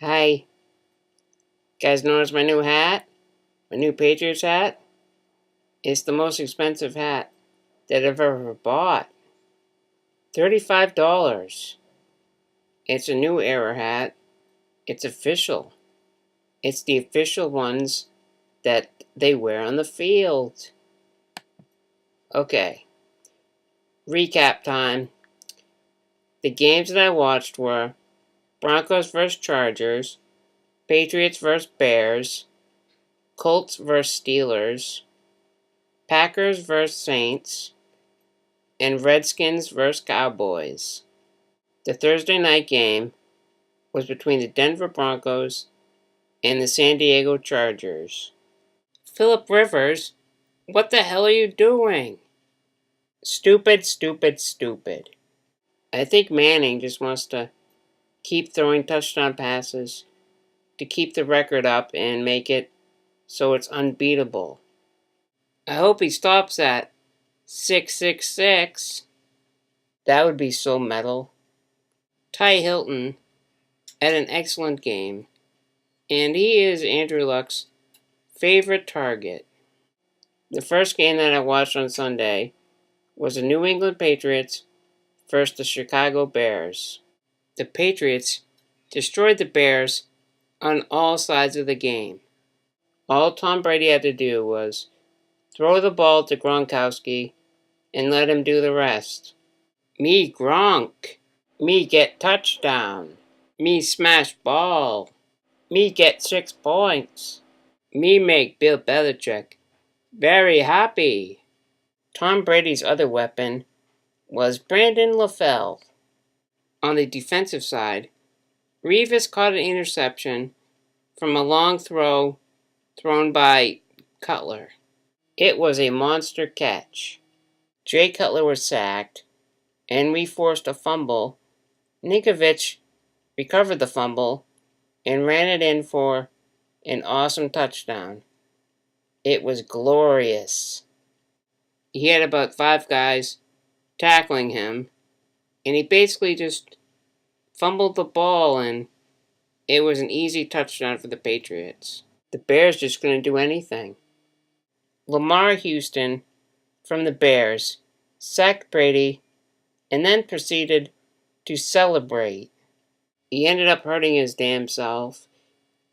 Hi, guys, notice my new hat? My new Patriots hat? It's the most expensive hat that I've ever bought. $35. It's a new era hat. It's official. It's the official ones that they wear on the field. Okay, recap time. The games that I watched were Broncos vs. Chargers, Patriots vs. Bears, Colts vs. Steelers, Packers vs. Saints, and Redskins vs. Cowboys. The Thursday night game was between the Denver Broncos and the San Diego Chargers. Philip Rivers, what the hell are you doing? Stupid, stupid, stupid. I think Manning just wants to keep throwing touchdown passes to keep the record up and make it so it's unbeatable. I hope he stops at 666. That would be so metal. Ty Hilton had an excellent game, and he is Andrew Luck's favorite target. The first game that I watched on Sunday was the New England Patriots versus the Chicago Bears. The Patriots destroyed the Bears on all sides of the game. All Tom Brady had to do was throw the ball to Gronkowski and let him do the rest. Me Gronk. Me get touchdown. Me smash ball. Me get 6 points. Me make Bill Belichick very happy. Tom Brady's other weapon was Brandon LaFell. On the defensive side, Revis caught an interception from a long throw thrown by Cutler. It was a monster catch. Jay Cutler was sacked, and we forced a fumble. Ninkovich recovered the fumble and ran it in for an awesome touchdown. It was glorious. He had about 5 guys tackling him, and he basically just fumbled the ball, and it was an easy touchdown for the Patriots. The Bears just couldn't do anything. Lamar Houston from the Bears sacked Brady and then proceeded to celebrate. He ended up hurting his damn self,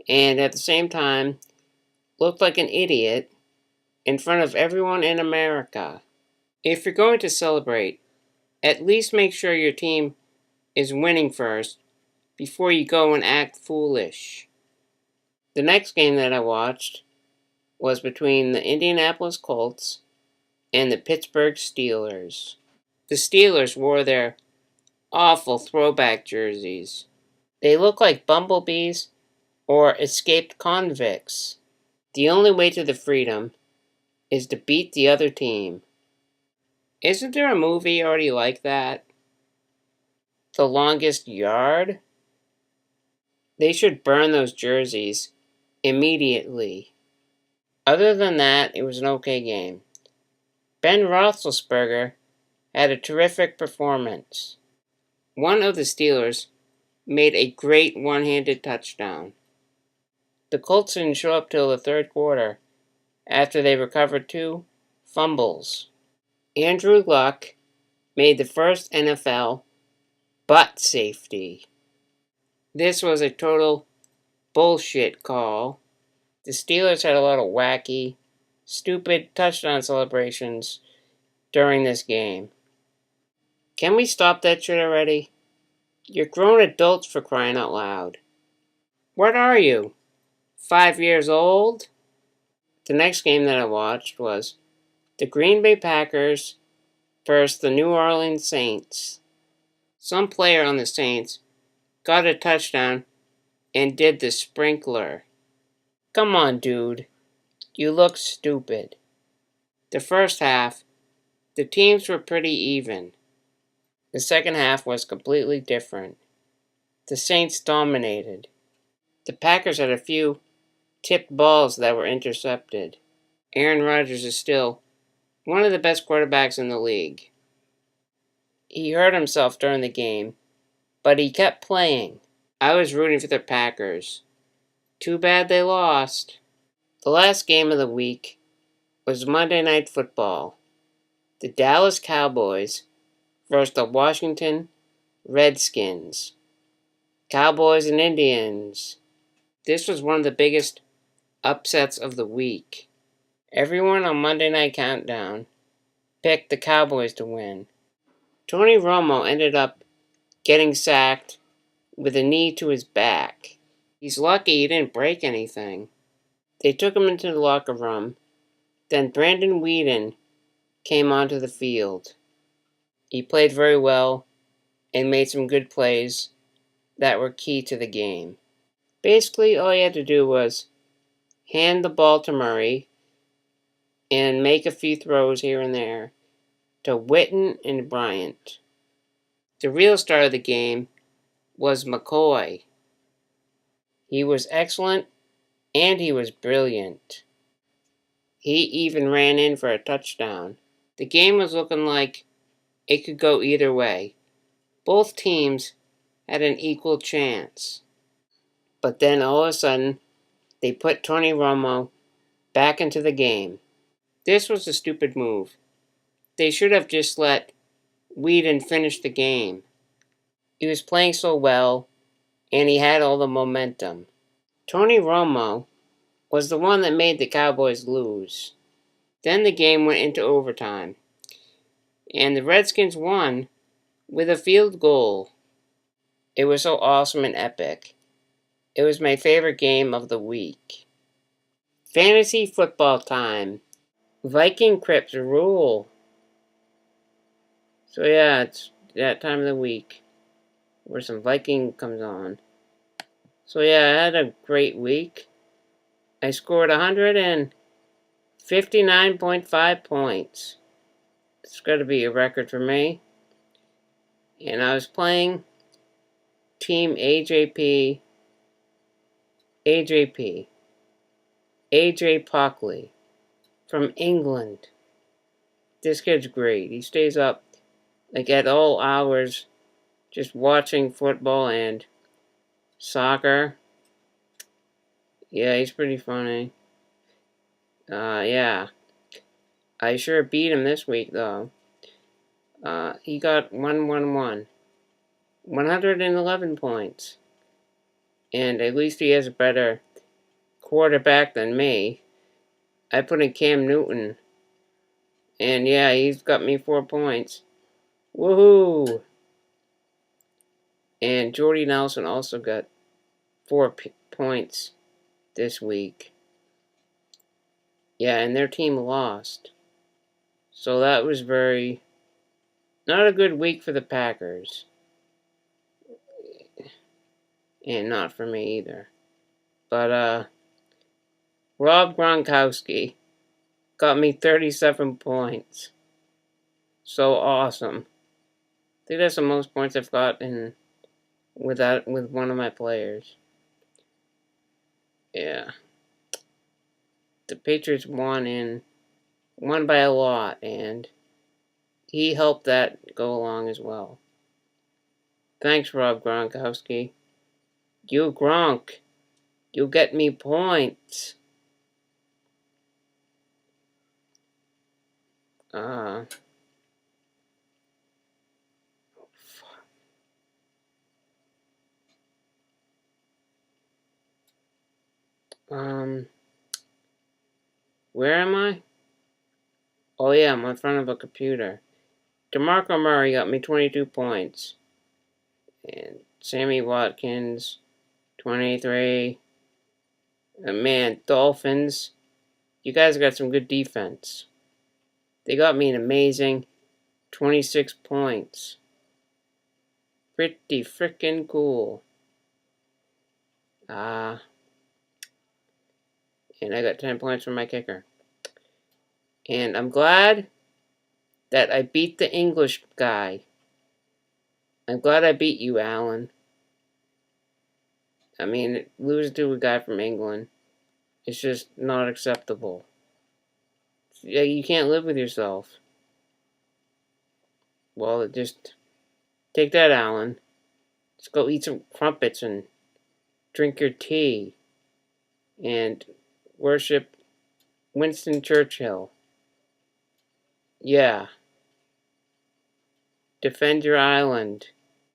and at the same time looked like an idiot in front of everyone in America. If you're going to celebrate, at least make sure your team is winning first before you go and act foolish. The next game that I watched was between the Indianapolis Colts and the Pittsburgh Steelers. The Steelers wore their awful throwback jerseys. They look like bumblebees or escaped convicts. The only way to the freedom is to beat the other team. Isn't there a movie already like that? The Longest Yard? They should burn those jerseys immediately. Other than that, it was an okay game. Ben Roethlisberger had a terrific performance. One of the Steelers made a great one-handed touchdown. The Colts didn't show up till the third quarter after they recovered 2 fumbles. Andrew Luck made the first NFL butt safety. This was a total bullshit call. The Steelers had a lot of wacky, stupid touchdown celebrations during this game. Can we stop that shit already? You're grown adults, for crying out loud. What are you? 5 years old? The next game that I watched was the Green Bay Packers versus the New Orleans Saints. Some player on the Saints got a touchdown and did the sprinkler. Come on, dude. You look stupid. The first half, the teams were pretty even. The second half was completely different. The Saints dominated. The Packers had a few tipped balls that were intercepted. Aaron Rodgers is still one of the best quarterbacks in the league. He hurt himself during the game, but he kept playing. I was rooting for the Packers. Too bad they lost. The last game of the week was Monday Night Football. The Dallas Cowboys versus the Washington Redskins. Cowboys and Indians. This was one of the biggest upsets of the week. Everyone on Monday Night Countdown picked the Cowboys to win. Tony Romo ended up getting sacked with a knee to his back. He's lucky he didn't break anything. They took him into the locker room. Then Brandon Weeden came onto the field. He played very well and made some good plays that were key to the game. Basically, all he had to do was hand the ball to Murray and make a few throws here and there to Witten and Bryant. The real star of the game was McCoy. He was excellent and he was brilliant. He even ran in for a touchdown. The game was looking like it could go either way. Both teams had an equal chance. But then all of a sudden, they put Tony Romo back into the game. This was a stupid move. They should have just let Weeden finish the game. He was playing so well, and he had all the momentum. Tony Romo was the one that made the Cowboys lose. Then the game went into overtime, and the Redskins won with a field goal. It was so awesome and epic. It was my favorite game of the week. Fantasy football time. Viking Crips rule. So yeah, it's that time of the week where some Viking comes on. So yeah, I had a great week. I scored 159.5 points. It's got to be a record for me. And I was playing Team AJ Pockley from England. This kid's great. He stays up like at all hours just watching football and soccer. Yeah, he's pretty funny. Yeah. I sure beat him this week, though. He got 111 points. And at least he has a better quarterback than me. I put in Cam Newton. And yeah, he's got me 4 points. Woohoo! And Jordy Nelson also got 4 points this week. Yeah, and their team lost. So that was not a good week for the Packers. And not for me either. But, Rob Gronkowski got me 37 points. So awesome. I think that's the most points I've gotten with one of my players. Yeah. The Patriots won by a lot, and he helped that go along as well. Thanks, Rob Gronkowski. You Gronk, you get me points. Where am I? Oh yeah, I'm in front of a computer. DeMarco Murray got me 22 points. And Sammy Watkins, 23. Man, Dolphins, you guys got some good defense. They got me an amazing 26 points. Pretty frickin' cool. And I got 10 points from my kicker. And I'm glad that I beat the English guy. I'm glad I beat you, Alan. I mean, losing to a guy from England is just not acceptable. Yeah, you can't live with yourself. Well, just take that, Alan. Let's go eat some crumpets and drink your tea and worship Winston Churchill. Yeah. Defend your island.